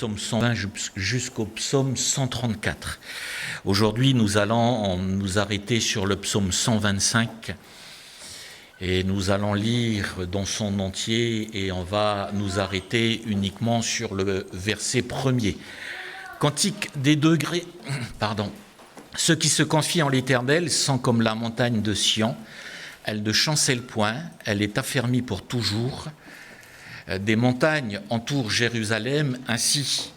psaume 120 jusqu'au psaume 134. Aujourd'hui, nous allons nous arrêter sur le psaume 125 et nous allons lire dans son entier et on va nous arrêter uniquement sur le verset premier. Cantique des degrés, Ceux qui se confient en l'Éternel sont comme la montagne de Sion. Elle ne chancelle point, elle est affermie pour toujours. Des montagnes entourent Jérusalem, ainsi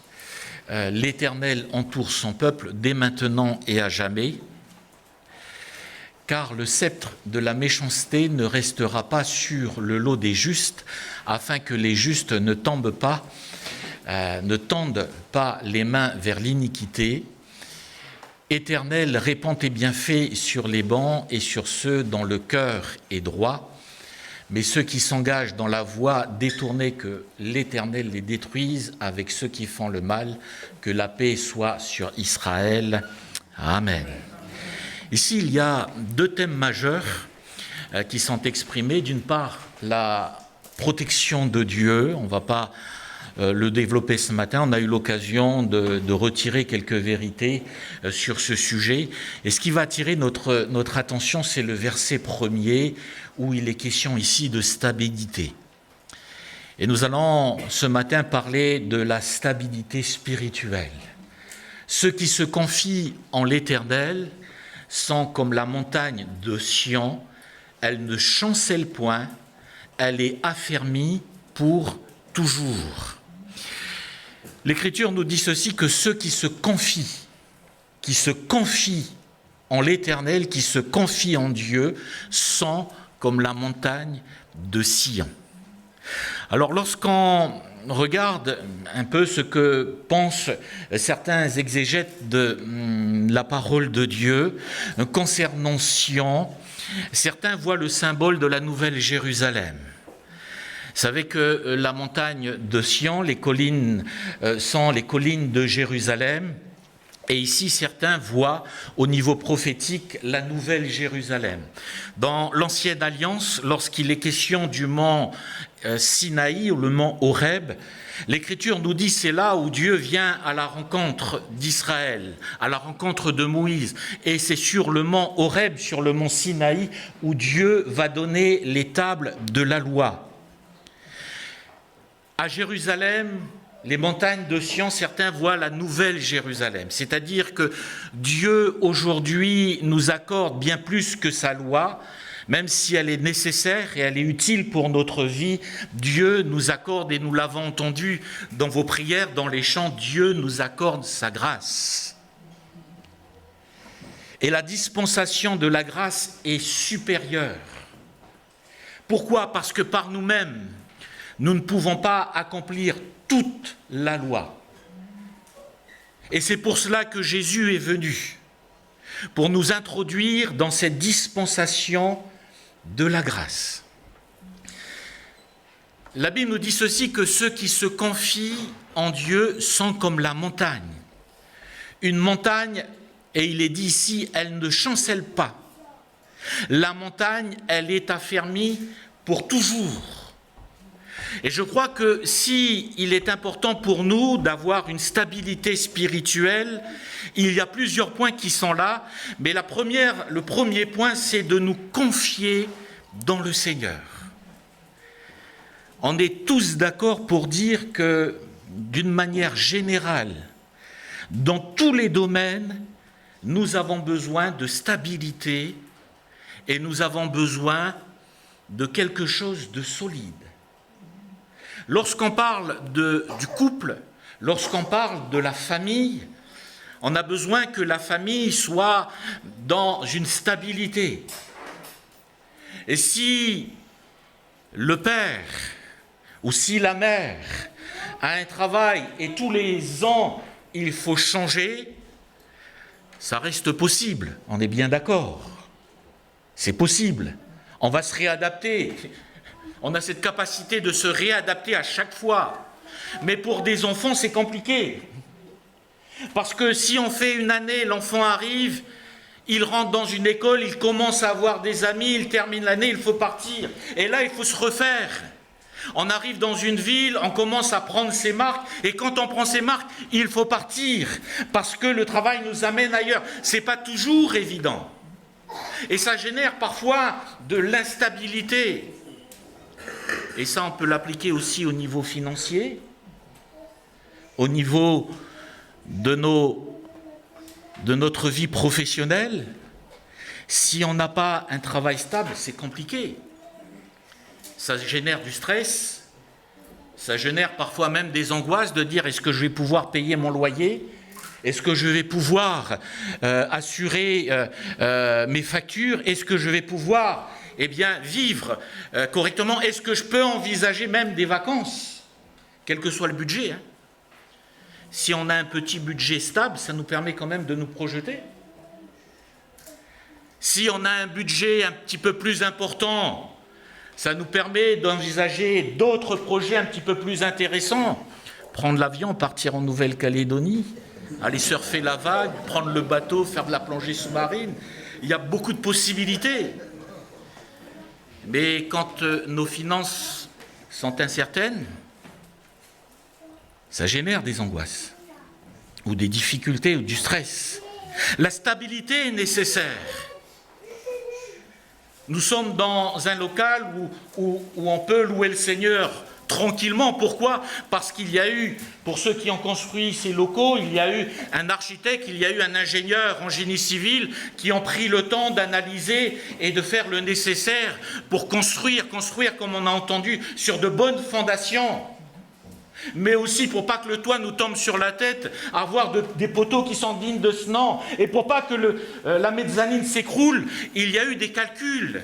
l'Éternel entoure son peuple dès maintenant et à jamais. Car le sceptre de la méchanceté ne restera pas sur le lot des justes, afin que les justes ne tendent pas les mains vers l'iniquité. Éternel, répands tes bienfaits sur les bancs et sur ceux dont le cœur est droit. Mais ceux qui s'engagent dans la voie détournée, que l'Éternel les détruise avec ceux qui font le mal, que la paix soit sur Israël. Amen. Ici, il y a deux thèmes majeurs qui sont exprimés. D'une part, la protection de Dieu. On ne va pas le développer ce matin. On a eu l'occasion de retirer quelques vérités sur ce sujet. Et ce qui va attirer notre attention, c'est le verset premier, où il est question ici de stabilité. Et nous allons ce matin parler de la stabilité spirituelle. Ceux qui se confient en l'Éternel sont comme la montagne de Sion, elle ne chancelle point, elle est affermie pour toujours. L'Écriture nous dit ceci, que ceux qui se confient en l'Éternel, qui se confient en Dieu, sont comme la montagne de Sion. Alors lorsqu'on regarde un peu ce que pensent certains exégètes de la parole de Dieu concernant Sion, certains voient le symbole de la Nouvelle Jérusalem. Vous savez que la montagne de Sion, les collines sont les collines de Jérusalem. Et ici, certains voient au niveau prophétique la Nouvelle Jérusalem. Dans l'Ancienne Alliance, lorsqu'il est question du mont Sinaï ou le mont Horeb, l'Écriture nous dit c'est là où Dieu vient à la rencontre d'Israël, à la rencontre de Moïse. Et c'est sur le mont Horeb, sur le mont Sinaï, où Dieu va donner les tables de la loi. À Jérusalem, les montagnes de Sion, certains voient la Nouvelle Jérusalem. C'est-à-dire que Dieu, aujourd'hui, nous accorde bien plus que sa loi, même si elle est nécessaire et elle est utile pour notre vie. Dieu nous accorde, et nous l'avons entendu dans vos prières, dans les chants, Dieu nous accorde sa grâce. Et la dispensation de la grâce est supérieure. Pourquoi ? Parce que par nous-mêmes, nous ne pouvons pas accomplir toute la loi. Et c'est pour cela que Jésus est venu, pour nous introduire dans cette dispensation de la grâce. La Bible nous dit ceci, que ceux qui se confient en Dieu sont comme la montagne. Une montagne, et il est dit ici, elle ne chancelle pas. La montagne, elle est affermie pour toujours. Et je crois que si il est important pour nous d'avoir une stabilité spirituelle, il y a plusieurs points qui sont là, mais le premier point, c'est de nous confier dans le Seigneur. On est tous d'accord pour dire que, d'une manière générale, dans tous les domaines, nous avons besoin de stabilité et nous avons besoin de quelque chose de solide. Lorsqu'on parle du couple, lorsqu'on parle de la famille, on a besoin que la famille soit dans une stabilité. Et si le père ou si la mère a un travail et tous les ans il faut changer, ça reste possible, on est bien d'accord. C'est possible, on va se réadapter. On a cette capacité de se réadapter à chaque fois. Mais pour des enfants, c'est compliqué. Parce que si on fait une année, l'enfant arrive, il rentre dans une école, il commence à avoir des amis, il termine l'année, il faut partir. Et là, il faut se refaire. On arrive dans une ville, on commence à prendre ses marques, et quand on prend ses marques, il faut partir, parce que le travail nous amène ailleurs. Ce n'est pas toujours évident. Et ça génère parfois de l'instabilité. Et ça, on peut l'appliquer aussi au niveau financier, au niveau de notre vie professionnelle. Si on n'a pas un travail stable, c'est compliqué. Ça génère du stress, ça génère parfois même des angoisses de dire est-ce que je vais pouvoir payer mon loyer ? Est-ce que je vais pouvoir assurer mes factures ? Est-ce que je vais pouvoir vivre correctement ? Est-ce que je peux envisager même des vacances ? Quel que soit le budget. Si on a un petit budget stable, ça nous permet quand même de nous projeter. Si on a un budget un petit peu plus important, ça nous permet d'envisager d'autres projets un petit peu plus intéressants. Prendre l'avion, partir en Nouvelle-Calédonie, aller surfer la vague, prendre le bateau, faire de la plongée sous-marine. Il y a beaucoup de possibilités. Mais quand nos finances sont incertaines, ça génère des angoisses, ou des difficultés, ou du stress. La stabilité est nécessaire. Nous sommes dans un local où on peut louer le Seigneur tranquillement. Pourquoi ? Parce qu'il y a eu, pour ceux qui ont construit ces locaux, il y a eu un architecte, il y a eu un ingénieur en génie civil qui ont pris le temps d'analyser et de faire le nécessaire pour construire comme on a entendu, sur de bonnes fondations. Mais aussi pour pas que le toit nous tombe sur la tête, avoir des poteaux qui sont dignes de ce nom, et pour pas que la mezzanine s'écroule, il y a eu des calculs.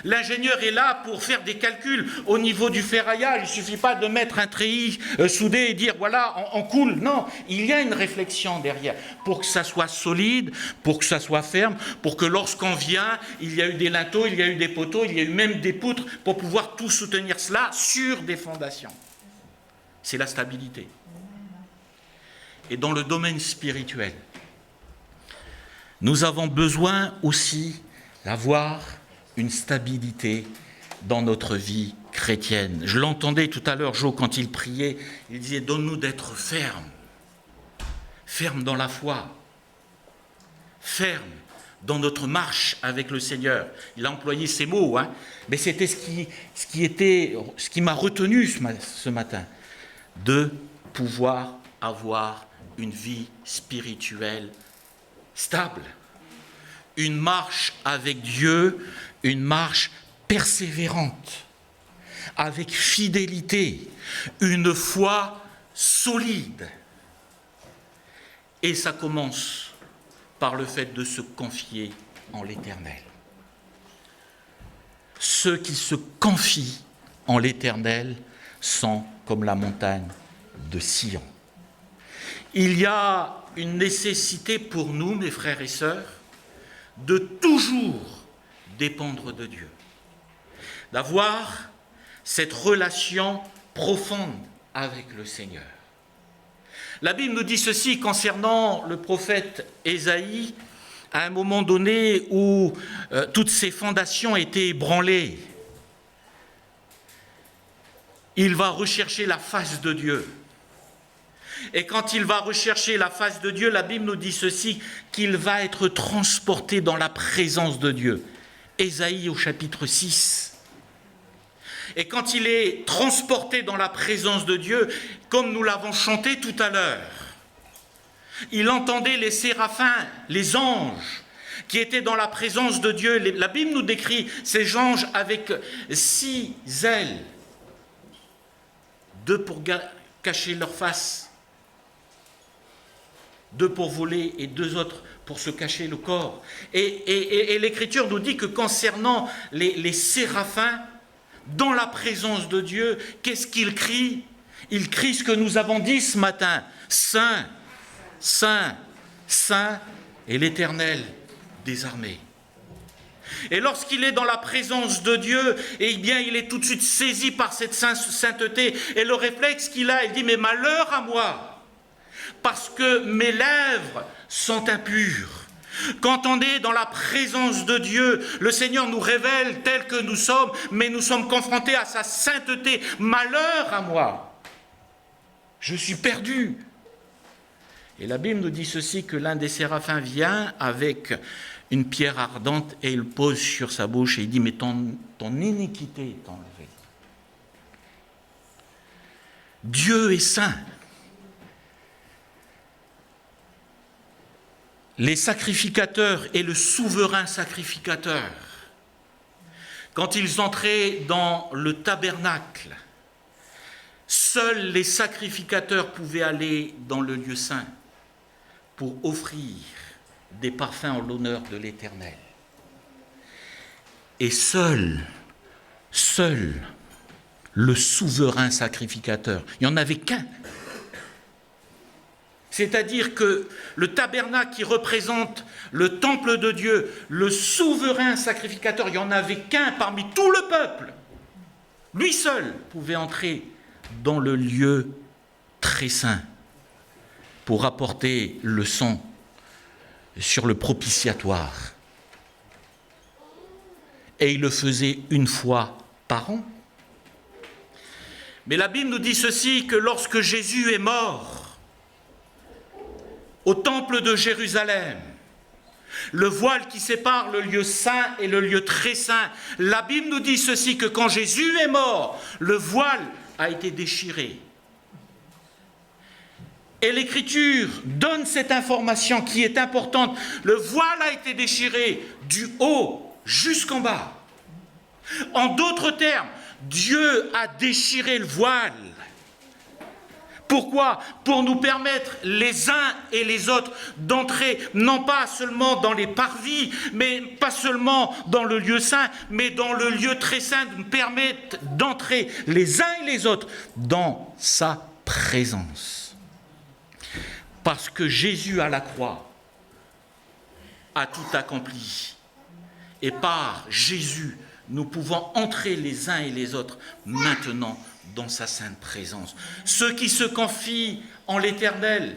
L'ingénieur est là pour faire des calculs au niveau du ferraillage. Il ne suffit pas de mettre un treillis soudé et dire voilà, on coule. Non, il y a une réflexion derrière pour que ça soit solide, pour que ça soit ferme, pour que lorsqu'on vient, il y a eu des linteaux, il y a eu des poteaux, il y a eu même des poutres pour pouvoir tout soutenir cela sur des fondations. C'est la stabilité. Et dans le domaine spirituel, nous avons besoin aussi d'avoir une stabilité dans notre vie chrétienne. Je l'entendais tout à l'heure, Jo, quand il priait, il disait « Donne-nous d'être fermes, fermes dans la foi, fermes dans notre marche avec le Seigneur. » Il a employé ces mots, mais c'était ce qui m'a retenu ce matin. De pouvoir avoir une vie spirituelle stable, une marche avec Dieu, une marche persévérante, avec fidélité, une foi solide. Et ça commence par le fait de se confier en l'Éternel. Ceux qui se confient en l'Éternel sont comme la montagne de Sion. Il y a une nécessité pour nous, mes frères et sœurs, de toujours dépendre de Dieu, d'avoir cette relation profonde avec le Seigneur. La Bible nous dit ceci concernant le prophète Ésaïe, à un moment donné où toutes ses fondations étaient ébranlées. Il va rechercher la face de Dieu. Et quand il va rechercher la face de Dieu, la Bible nous dit ceci, qu'il va être transporté dans la présence de Dieu. Ésaïe au chapitre 6. Et quand il est transporté dans la présence de Dieu, comme nous l'avons chanté tout à l'heure, il entendait les séraphins, les anges, qui étaient dans la présence de Dieu. La Bible nous décrit ces anges avec 6 ailes, 2 pour cacher leur face, 2 pour voler et 2 autres pour se cacher le corps. Et l'Écriture nous dit que concernant les séraphins, dans la présence de Dieu, qu'est-ce qu'ils crient ? Ils crient ce que nous avons dit ce matin. Saint, Saint, Saint est l'Éternel des armées. Et lorsqu'il est dans la présence de Dieu, eh bien, il est tout de suite saisi par cette sainteté. Et le réflexe qu'il a, il dit, mais malheur à moi, parce que mes lèvres sont impures. Quand on est dans la présence de Dieu, le Seigneur nous révèle tel que nous sommes, mais nous sommes confrontés à sa sainteté. Malheur à moi, je suis perdu. Et la Bible nous dit ceci, que l'un des séraphins vient avec une pierre ardente et il pose sur sa bouche et il dit, mais ton iniquité est enlevée. Dieu est saint. Les sacrificateurs et le souverain sacrificateur, quand ils entraient dans le tabernacle, seuls les sacrificateurs pouvaient aller dans le lieu saint pour offrir des parfums en l'honneur de l'Éternel. Et seul le souverain sacrificateur, il n'y en avait qu'un. C'est-à-dire que le tabernacle qui représente le temple de Dieu, le souverain sacrificateur, il n'y en avait qu'un parmi tout le peuple. Lui seul pouvait entrer dans le lieu très saint pour apporter le sang sur le propitiatoire. Et il le faisait une fois par an. Mais la Bible nous dit ceci, que lorsque Jésus est mort au temple de Jérusalem, le voile qui sépare le lieu saint et le lieu très saint, la Bible nous dit ceci, que quand Jésus est mort, le voile a été déchiré. Et l'Écriture donne cette information qui est importante. Le voile a été déchiré du haut jusqu'en bas. En d'autres termes, Dieu a déchiré le voile. Pourquoi ? Pour nous permettre, les uns et les autres, d'entrer, non pas seulement dans les parvis, mais pas seulement dans le lieu saint, mais dans le lieu très saint, de nous permettre d'entrer, les uns et les autres, dans sa présence. Parce que Jésus à la croix a tout accompli. Et par Jésus, nous pouvons entrer les uns et les autres maintenant dans sa sainte présence. Ceux qui se confient en l'Éternel,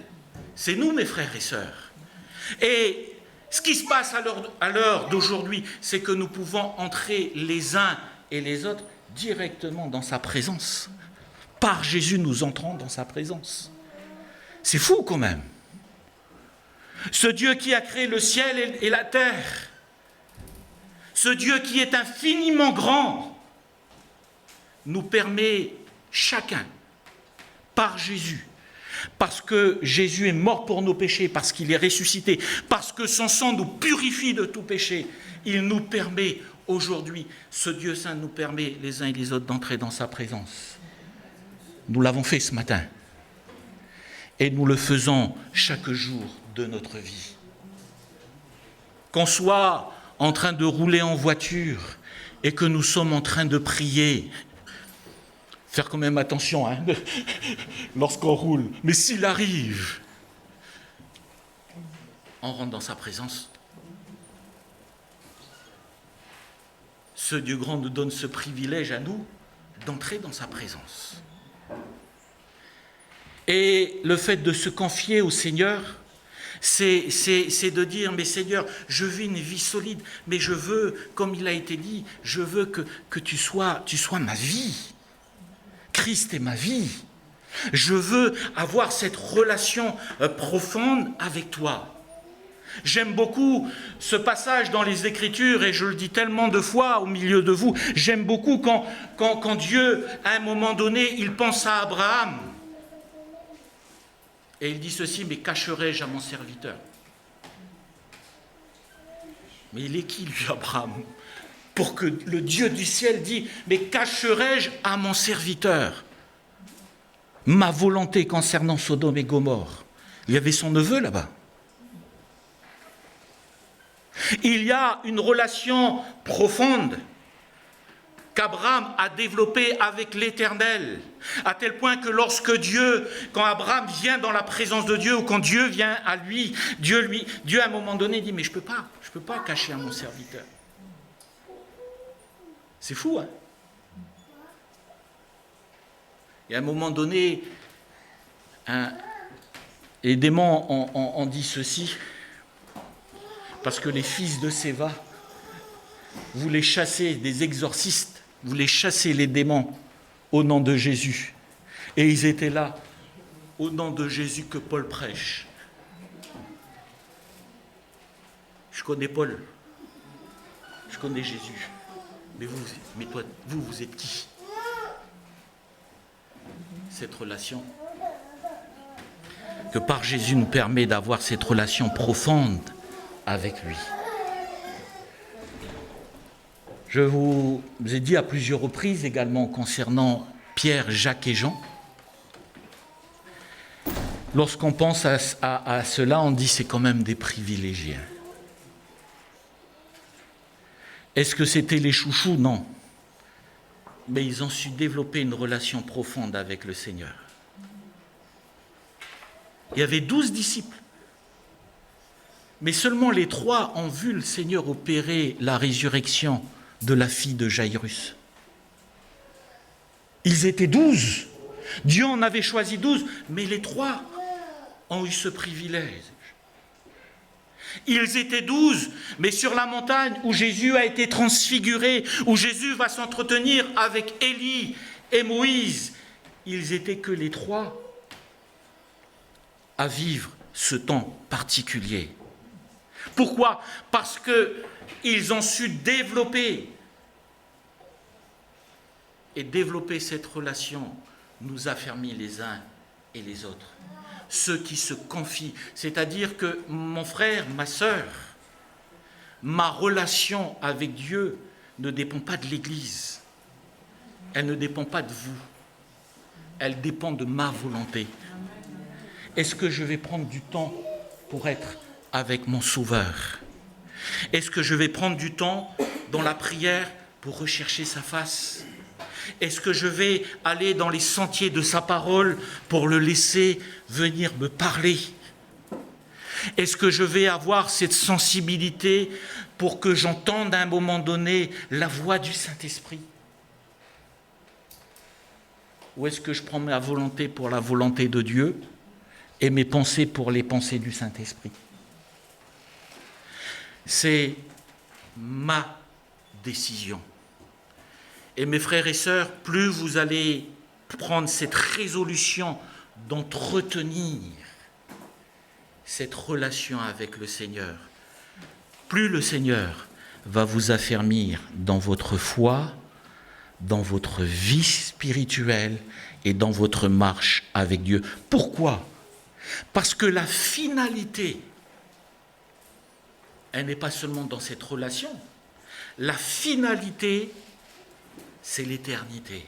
c'est nous, mes frères et sœurs. Et ce qui se passe à l'heure d'aujourd'hui, c'est que nous pouvons entrer les uns et les autres directement dans sa présence. Par Jésus, nous entrons dans sa présence. C'est fou quand même. Ce Dieu qui a créé le ciel et la terre, ce Dieu qui est infiniment grand, nous permet chacun, par Jésus, parce que Jésus est mort pour nos péchés, parce qu'il est ressuscité, parce que son sang nous purifie de tout péché, il nous permet aujourd'hui, ce Dieu saint nous permet les uns et les autres d'entrer dans sa présence. Nous l'avons fait ce matin. Et nous le faisons chaque jour de notre vie. Qu'on soit en train de rouler en voiture et que nous sommes en train de prier, faire quand même attention lorsqu'on roule, mais s'il arrive, on rentre dans sa présence. Ce Dieu grand nous donne ce privilège à nous d'entrer dans sa présence. Et le fait de se confier au Seigneur, c'est de dire, mais Seigneur, je vis une vie solide, mais je veux, comme il a été dit, je veux que tu sois ma vie. Christ est ma vie. Je veux avoir cette relation profonde avec toi. J'aime beaucoup ce passage dans les Écritures, et je le dis tellement de fois au milieu de vous, j'aime beaucoup quand Dieu, à un moment donné, il pense à Abraham. Et il dit ceci, mais cacherai-je à mon serviteur ? Mais il est qui, lui, Abraham ? Pour que le Dieu du ciel dit, mais cacherai-je à mon serviteur ma volonté concernant Sodome et Gomorrhe ? Il y avait son neveu là-bas. Il y a une relation profonde qu'Abraham a développée avec l'Éternel, à tel point que lorsque quand Abraham vient dans la présence de Dieu, ou quand Dieu vient à lui, Dieu à un moment donné dit, mais je peux pas cacher à mon serviteur. C'est fou, hein ? Et à un moment donné, les démons ont dit ceci, Parce que les fils de Séva voulaient chasser des exorcistes, voulaient chasser les démons au nom de Jésus. Et ils étaient là, au nom de Jésus que Paul prêche. Je connais Paul, je connais Jésus. Mais toi, vous êtes qui? Cette relation que par Jésus nous permet d'avoir cette relation profonde avec lui. Je vous ai dit à plusieurs reprises également concernant Pierre, Jacques et Jean. Lorsqu'on pense à cela, on dit c'est quand même des privilégiés. Est-ce que c'était les chouchous? Non. Mais ils ont su développer une relation profonde avec le Seigneur. Il y avait 12 disciples. Mais seulement les 3 ont vu le Seigneur opérer la résurrection de la fille de Jaïrus. Ils étaient 12. Dieu en avait choisi 12, mais les 3 ont eu ce privilège. Ils étaient 12, mais sur la montagne où Jésus a été transfiguré, où Jésus va s'entretenir avec Élie et Moïse, ils étaient que les 3 à vivre ce temps particulier. Pourquoi? Parce qu'ils ont su développer cette relation nous affermit les uns et les autres. Ceux qui se confient, c'est-à-dire que mon frère, ma sœur, ma relation avec Dieu ne dépend pas de l'Église, elle ne dépend pas de vous, elle dépend de ma volonté. Est-ce que je vais prendre du temps pour être avec mon Sauveur? Est-ce que je vais prendre du temps dans la prière pour rechercher sa face? Est-ce que je vais aller dans les sentiers de sa parole pour le laisser venir me parler? Est-ce que je vais avoir cette sensibilité pour que j'entende à un moment donné la voix du Saint-Esprit? Ou est-ce que je prends ma volonté pour la volonté de Dieu et mes pensées pour les pensées du Saint-Esprit? C'est ma décision. Et mes frères et sœurs, plus vous allez prendre cette résolution d'entretenir cette relation avec le Seigneur, plus le Seigneur va vous affermir dans votre foi, dans votre vie spirituelle et dans votre marche avec Dieu. Pourquoi? Parce que la finalité, elle n'est pas seulement dans cette relation. La finalité, c'est l'éternité.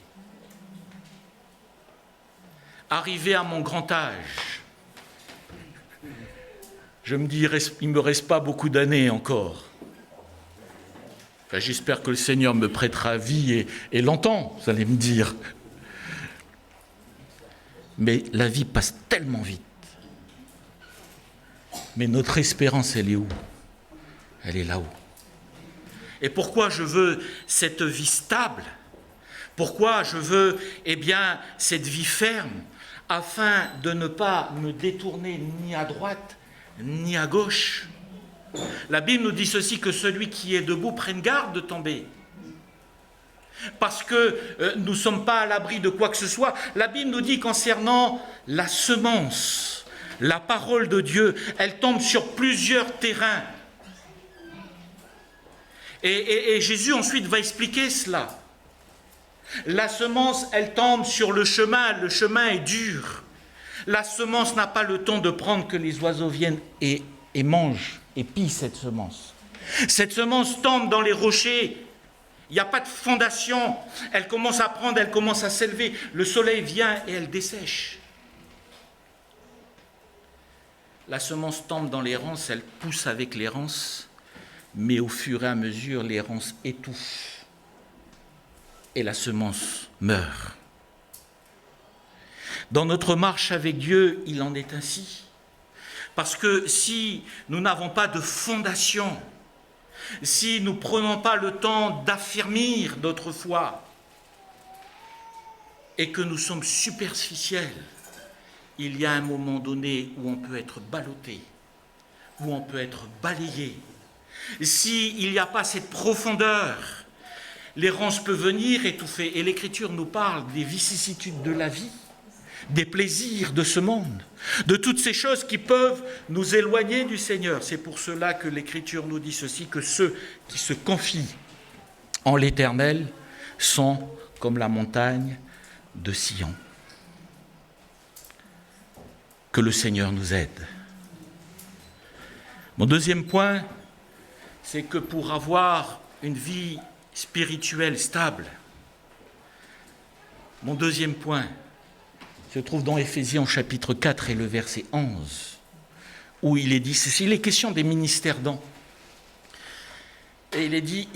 Arrivé à mon grand âge, je me dis, il ne me reste pas beaucoup d'années encore. Enfin, j'espère que le Seigneur me prêtera vie et longtemps, vous allez me dire. Mais la vie passe tellement vite. Mais notre espérance, elle est où? Elle est là-haut. Et pourquoi je veux cette vie stable? Pourquoi je veux, cette vie ferme? Afin de ne pas me détourner ni à droite, ni à gauche. La Bible nous dit ceci, que celui qui est debout prenne garde de tomber. Parce que nous ne sommes pas à l'abri de quoi que ce soit. La Bible nous dit concernant la semence, la parole de Dieu, elle tombe sur plusieurs terrains. Et Jésus ensuite va expliquer cela. La semence, elle tombe sur le chemin est dur. La semence n'a pas le temps de prendre que les oiseaux viennent et mangent et pillent cette semence. Cette semence tombe dans les rochers, il n'y a pas de fondation, elle commence à prendre, elle commence à s'élever, le soleil vient et elle dessèche. La semence tombe dans les ronces, elle pousse avec les ronces, mais au fur et à mesure, les ronces étouffent et la semence meurt. Dans notre marche avec Dieu, il en est ainsi. Parce que si nous n'avons pas de fondation, si nous ne prenons pas le temps d'affermir notre foi et que nous sommes superficiels, il y a un moment donné où on peut être ballotté, où on peut être balayé s'il n'y a pas cette profondeur, l'errance peut venir étouffer. Et l'Écriture nous parle des vicissitudes de la vie, des plaisirs de ce monde, de toutes ces choses qui peuvent nous éloigner du Seigneur. C'est pour cela que l'Écriture nous dit ceci, que ceux qui se confient en l'Éternel sont comme la montagne de Sion. Que le Seigneur nous aide. Mon deuxième point, c'est que pour avoir une vie spirituelle stable, mon deuxième point se trouve dans Éphésiens chapitre 4 et le verset 11, où il est dit, il est question des ministères dons. Et il est dit,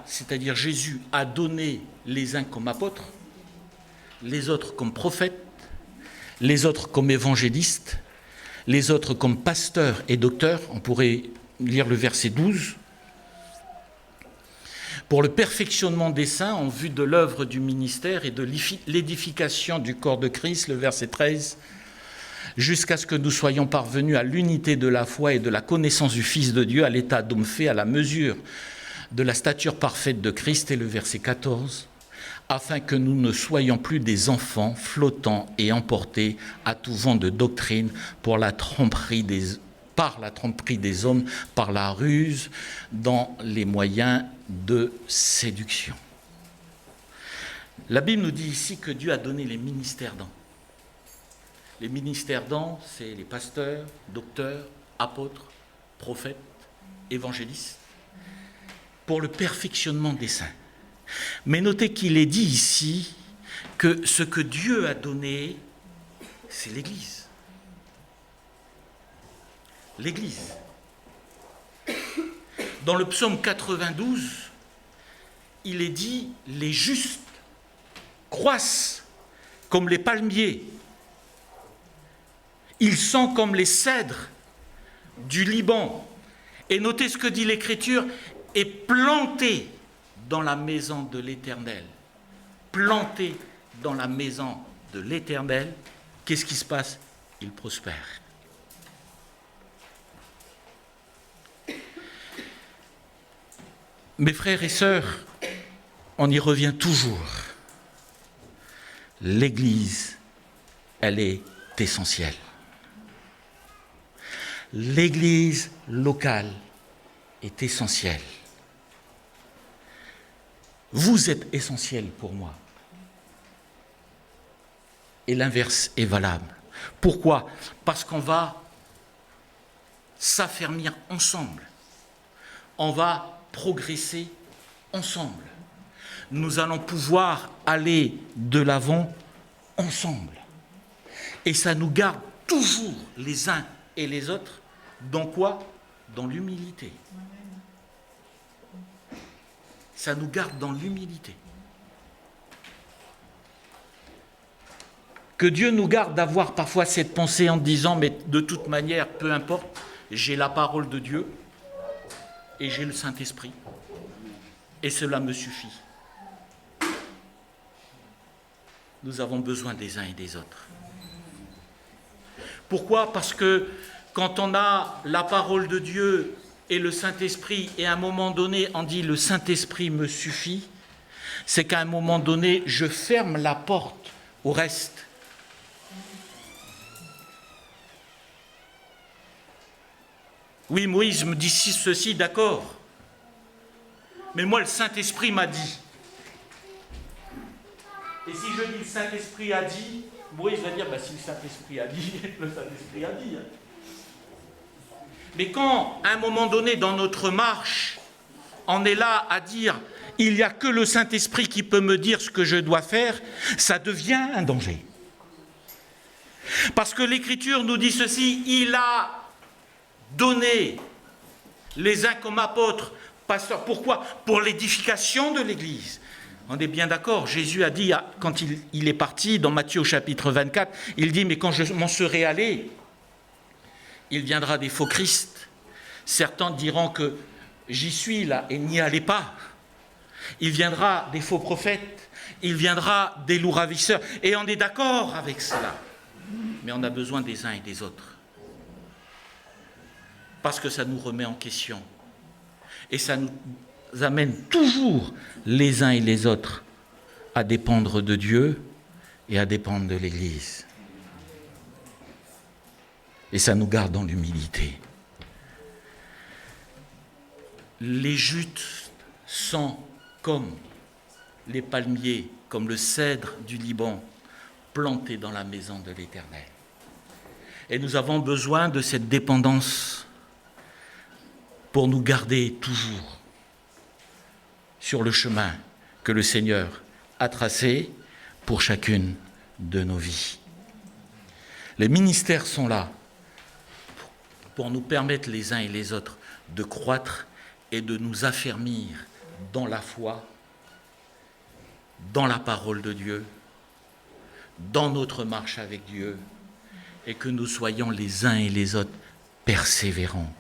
c'est-à-dire Jésus a donné les uns comme apôtres, les autres comme prophètes, les autres comme évangélistes, les autres comme pasteurs et docteurs. On pourrait lire le verset 12. Pour le perfectionnement des saints en vue de l'œuvre du ministère et de l'édification du corps de Christ, le verset 13, jusqu'à ce que nous soyons parvenus à l'unité de la foi et de la connaissance du Fils de Dieu, à l'état d'homme fait, à la mesure de la stature parfaite de Christ, et le verset 14, afin que nous ne soyons plus des enfants flottants et emportés à tout vent de doctrine par la tromperie des hommes, par la ruse, dans les moyens de séduction. La Bible nous dit ici que Dieu a donné les ministères dons. Les ministères dons, c'est les pasteurs, docteurs, apôtres, prophètes, évangélistes, pour le perfectionnement des saints. Mais notez qu'il est dit ici que ce que Dieu a donné, c'est l'Église. L'Église. Dans le psaume 92, il est dit « Les justes croissent comme les palmiers. Ils sont comme les cèdres du Liban. » Et notez ce que dit l'Écriture, « et plantés dans la maison de l'Éternel. » Plantés dans la maison de l'Éternel, qu'est-ce qui se passe? Ils prospèrent. Mes frères et sœurs, on y revient toujours. L'Église, elle est essentielle. L'Église locale est essentielle. Vous êtes essentiel pour moi. Et l'inverse est valable. Pourquoi? Parce qu'on va s'affermir ensemble. On va progresser ensemble. Nous allons pouvoir aller de l'avant ensemble. Et ça nous garde toujours les uns et les autres dans quoi? Dans l'humilité. Ça nous garde dans l'humilité. Que Dieu nous garde d'avoir parfois cette pensée en disant, mais de toute manière, peu importe, j'ai la parole de Dieu et j'ai le Saint-Esprit. Et cela me suffit. Nous avons besoin des uns et des autres. Pourquoi? Parce que quand on a la parole de Dieu et le Saint-Esprit, et à un moment donné, on dit « le Saint-Esprit me suffit », c'est qu'à un moment donné, je ferme la porte au reste. Oui, Moïse me dit ceci, d'accord. Mais moi, le Saint-Esprit m'a dit. Et si je dis le Saint-Esprit a dit, Moïse va dire, si le Saint-Esprit a dit, le Saint-Esprit a dit. Mais quand, à un moment donné, dans notre marche, on est là à dire, il n'y a que le Saint-Esprit qui peut me dire ce que je dois faire, ça devient un danger. Parce que l'Écriture nous dit ceci, il a donné les uns comme apôtres, pasteurs. Pourquoi? Pour l'édification de l'Église. On est bien d'accord, Jésus a dit, quand il est parti, dans Matthieu au chapitre 24, il dit, mais quand je m'en serai allé, il viendra des faux Christ. Certains diront que j'y suis là et n'y allez pas. Il viendra des faux prophètes, il viendra des loups ravisseurs. Et on est d'accord avec cela. Mais on a besoin des uns et des autres. Parce que ça nous remet en question Et ça nous amène toujours les uns et les autres à dépendre de Dieu et à dépendre de l'Église. Et ça nous garde dans l'humilité. Les jutes sont comme les palmiers, comme le cèdre du Liban, plantés dans la maison de l'Éternel. Et nous avons besoin de cette dépendance pour nous garder toujours sur le chemin que le Seigneur a tracé pour chacune de nos vies. Les ministères sont là pour nous permettre les uns et les autres de croître et de nous affermir dans la foi, dans la parole de Dieu, dans notre marche avec Dieu, et que nous soyons les uns et les autres persévérants.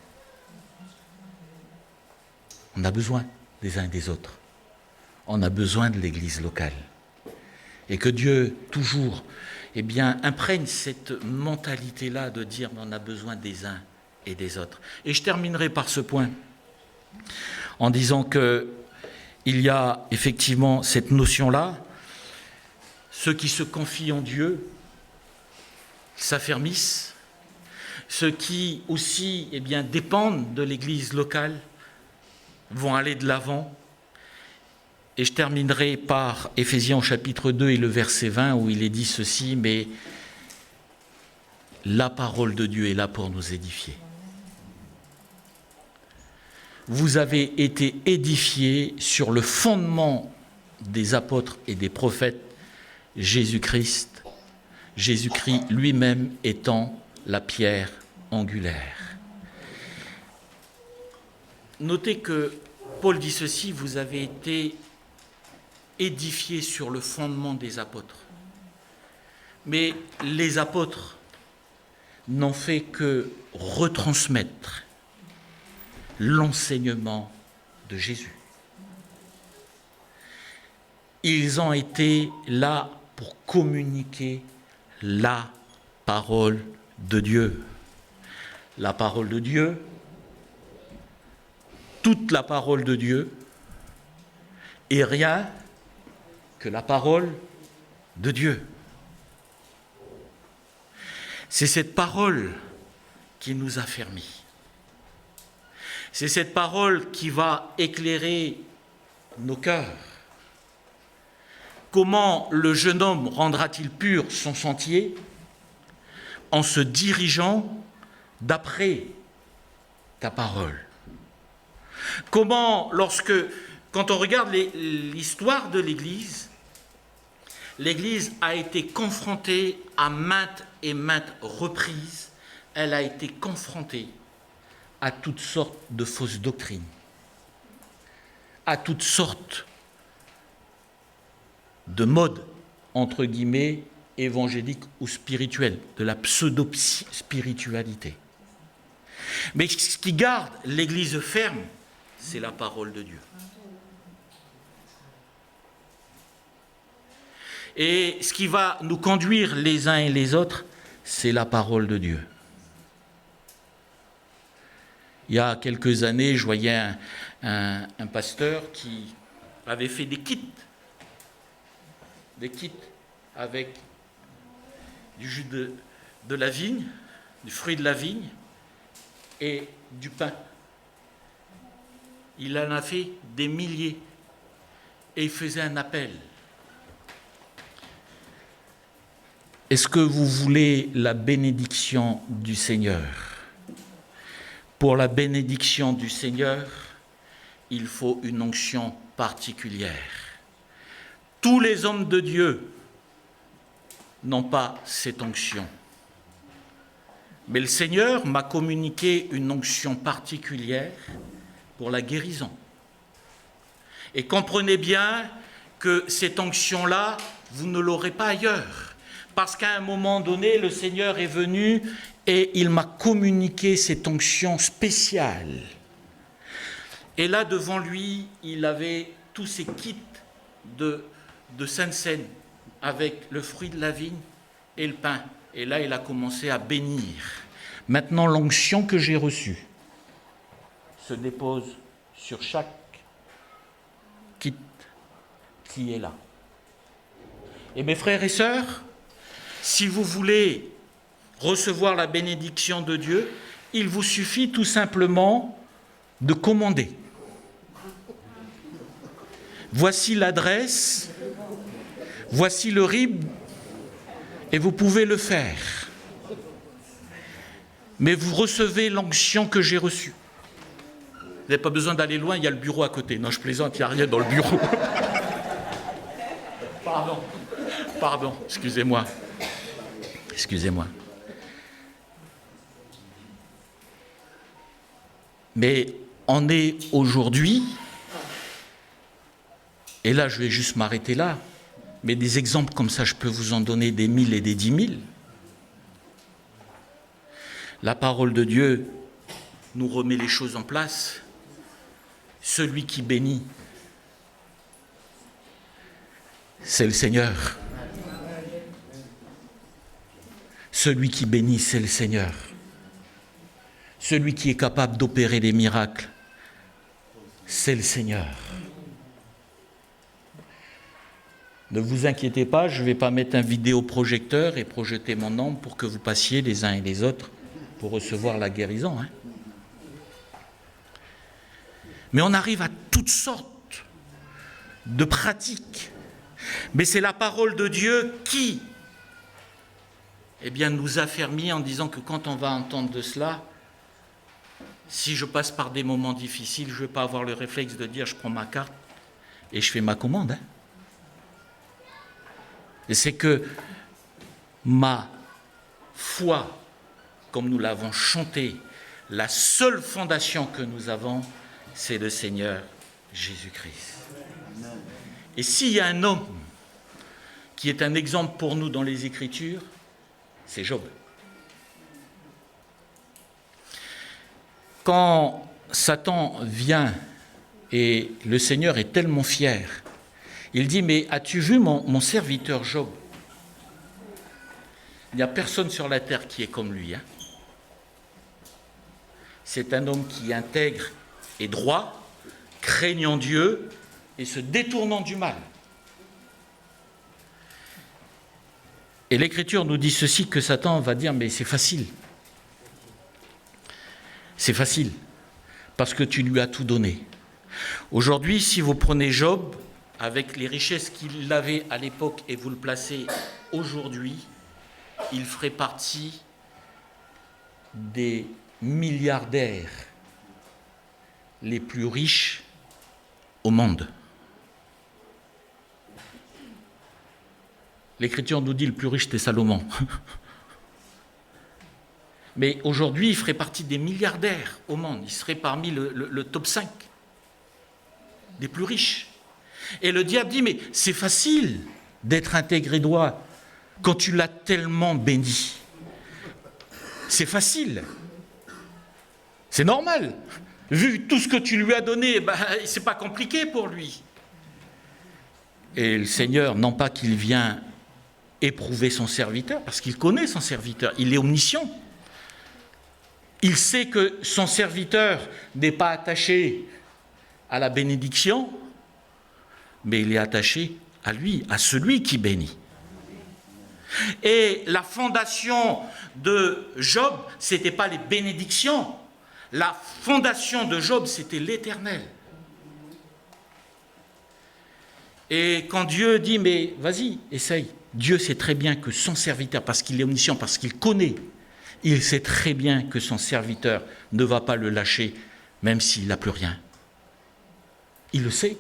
On a besoin des uns et des autres. On a besoin de l'Église locale. Et que Dieu, toujours, imprègne cette mentalité-là de dire qu'on a besoin des uns et des autres. Et je terminerai par ce point, en disant qu'il y a effectivement cette notion-là, ceux qui se confient en Dieu s'affermissent, ceux qui aussi dépendent de l'Église locale vont aller de l'avant. Et je terminerai par Éphésiens chapitre 2 et le verset 20 où il est dit ceci, mais la parole de Dieu est là pour nous édifier. Vous avez été édifiés sur le fondement des apôtres et des prophètes, Jésus-Christ, Jésus-Christ lui-même étant la pierre angulaire. Notez que Paul dit ceci, vous avez été édifiés sur le fondement des apôtres. Mais les apôtres n'ont fait que retransmettre l'enseignement de Jésus. Ils ont été là pour communiquer la parole de Dieu. La parole de Dieu, toute la parole de Dieu, et rien que la parole de Dieu. C'est cette parole qui nous affermit. C'est cette parole qui va éclairer nos cœurs. Comment le jeune homme rendra-t-il pur son sentier? En se dirigeant d'après ta parole. Comment, quand on regarde l'histoire de l'Église, l'Église a été confrontée à maintes et maintes reprises, elle a été confrontée à toutes sortes de fausses doctrines, à toutes sortes de modes, entre guillemets, évangéliques ou spirituels, de la pseudo-spiritualité. Mais ce qui garde l'Église ferme, c'est la parole de Dieu. Et ce qui va nous conduire les uns et les autres, c'est la parole de Dieu. Il y a quelques années, je voyais un pasteur qui avait fait des kits avec du jus de la vigne, du fruit de la vigne et du pain. Il en a fait des milliers et il faisait un appel. Est-ce que vous voulez la bénédiction du Seigneur? Pour la bénédiction du Seigneur, il faut une onction particulière. Tous les hommes de Dieu n'ont pas cette onction. Mais le Seigneur m'a communiqué une onction particulière pour la guérison. Et comprenez bien que cette onction-là, vous ne l'aurez pas ailleurs. Parce qu'à un moment donné, le Seigneur est venu et il m'a communiqué cette onction spéciale. Et là, devant lui, il avait tous ces kits de Sainte Seine avec le fruit de la vigne et le pain. Et là, il a commencé à bénir. Maintenant, l'onction que j'ai reçue se dépose sur chaque kit qui est là. Et mes frères et sœurs, si vous voulez recevoir la bénédiction de Dieu, il vous suffit tout simplement de commander. Voici l'adresse, voici le RIB, et vous pouvez le faire. Mais vous recevez l'onction que j'ai reçue. Vous n'avez pas besoin d'aller loin, il y a le bureau à côté. Non, je plaisante, il n'y a rien dans le bureau. Pardon, excusez-moi. Mais on est aujourd'hui, et là je vais juste m'arrêter là, mais des exemples comme ça, je peux vous en donner des 1000 et des 10 000. La parole de Dieu nous remet les choses en place. Celui qui bénit, c'est le Seigneur. Celui qui bénit, c'est le Seigneur. Celui qui est capable d'opérer des miracles, c'est le Seigneur. Ne vous inquiétez pas, je ne vais pas mettre un vidéoprojecteur et projeter mon nom pour que vous passiez les uns et les autres pour recevoir la guérison. Mais on arrive à toutes sortes de pratiques. Mais c'est la parole de Dieu qui, nous affermit en disant que quand on va entendre de cela, si je passe par des moments difficiles, je ne vais pas avoir le réflexe de dire je prends ma carte et je fais ma commande. Et c'est que ma foi, comme nous l'avons chanté, la seule fondation que nous avons, c'est le Seigneur Jésus-Christ. Et s'il y a un homme qui est un exemple pour nous dans les Écritures, c'est Job. Quand Satan vient et le Seigneur est tellement fier, il dit, mais as-tu vu mon serviteur Job? Il n'y a personne sur la terre qui est comme lui. C'est un homme qui est intègre et droit, craignant Dieu et se détournant du mal. Et l'Écriture nous dit ceci, que Satan va dire, mais c'est facile. C'est facile, parce que tu lui as tout donné. Aujourd'hui, si vous prenez Job, avec les richesses qu'il avait à l'époque, et vous le placez aujourd'hui, il ferait partie des milliardaires les plus riches au monde. L'Écriture nous dit le plus riche, c'était Salomon. Mais aujourd'hui, il ferait partie des milliardaires au monde. Il serait parmi le top 5 des plus riches. Et le diable dit, mais c'est facile d'être intégré droit quand tu l'as tellement béni. C'est facile. C'est normal. Vu tout ce que tu lui as donné, c'est pas compliqué pour lui. Et le Seigneur, non pas qu'il vient éprouver son serviteur, parce qu'il connaît son serviteur, il est omniscient. Il sait que son serviteur n'est pas attaché à la bénédiction, mais il est attaché à lui, à celui qui bénit. Et la fondation de Job, ce n'était pas les bénédictions. La fondation de Job, c'était l'Éternel. Et quand Dieu dit, mais vas-y, essaye. Dieu sait très bien que son serviteur, parce qu'il est omniscient, parce qu'il connaît, il sait très bien que son serviteur ne va pas le lâcher, même s'il n'a plus rien. Il le sait.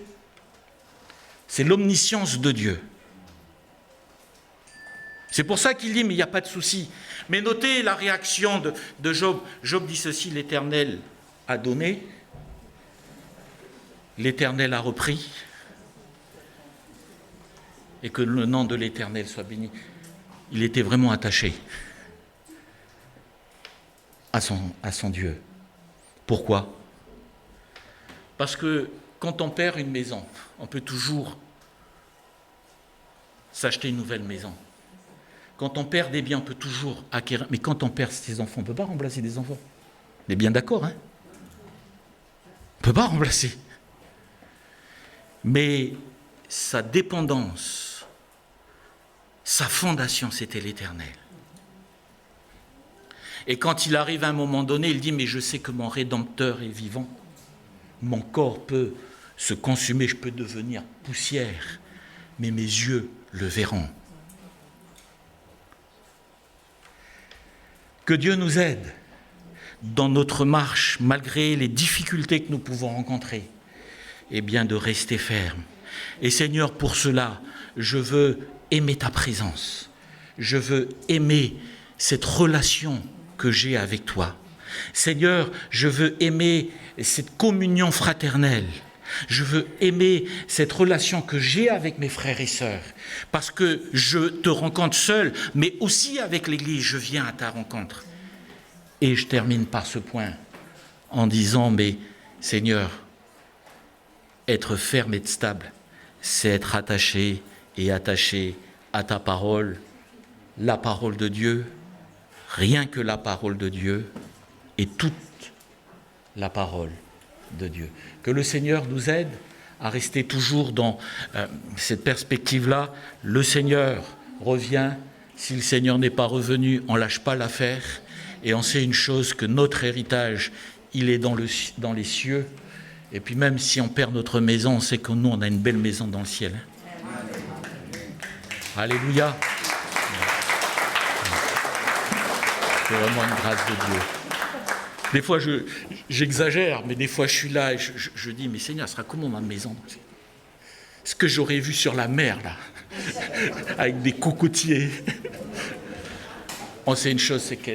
C'est l'omniscience de Dieu. C'est pour ça qu'il dit, mais il n'y a pas de souci. Mais notez la réaction de Job. Job dit ceci, l'Éternel a donné, l'Éternel a repris, et que le nom de l'Éternel soit béni. Il était vraiment attaché à son Dieu. Pourquoi? Parce que quand on perd une maison, on peut toujours s'acheter une nouvelle maison. Quand on perd des biens, on peut toujours acquérir. Mais quand on perd ses enfants, on ne peut pas remplacer des enfants. On est bien d'accord, hein? ne peut pas remplacer. Mais sa dépendance, sa fondation, c'était l'Éternel. Et quand il arrive à un moment donné, il dit, mais je sais que mon Rédempteur est vivant. Mon corps peut se consumer, je peux devenir poussière, mais mes yeux le verront. Que Dieu nous aide dans notre marche, malgré les difficultés que nous pouvons rencontrer, eh bien de rester ferme. Et Seigneur, pour cela, je veux aimer ta présence. Je veux aimer cette relation que j'ai avec toi. Seigneur, je veux aimer cette communion fraternelle. Je veux aimer cette relation que j'ai avec mes frères et sœurs. Parce que je te rencontre seul, mais aussi avec l'Église, je viens à ta rencontre. Et je termine par ce point en disant, mais Seigneur, être ferme et stable, c'est être attaché à ta parole, la parole de Dieu, rien que la parole de Dieu et toute la parole de Dieu. Que le Seigneur nous aide à rester toujours dans cette perspective-là. Le Seigneur revient. Si le Seigneur n'est pas revenu, on ne lâche pas l'affaire. Et on sait une chose, que notre héritage, il est dans les cieux. Et puis même si on perd notre maison, on sait que nous, on a une belle maison dans le ciel. Alléluia. C'est vraiment une grâce de Dieu. Des fois, j'exagère, mais des fois, je suis là et je dis, mais Seigneur, ce sera comment ma maison? Ce que j'aurais vu sur la mer, là, avec des cocotiers. On sait une chose, c'est que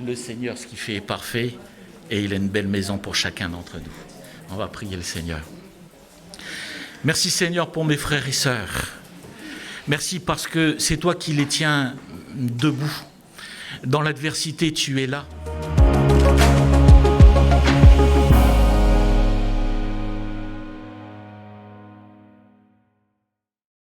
le Seigneur, ce qu'il fait est parfait, et il a une belle maison pour chacun d'entre nous. On va prier le Seigneur. Merci Seigneur pour mes frères et sœurs. Merci parce que c'est toi qui les tiens debout. Dans l'adversité, tu es là.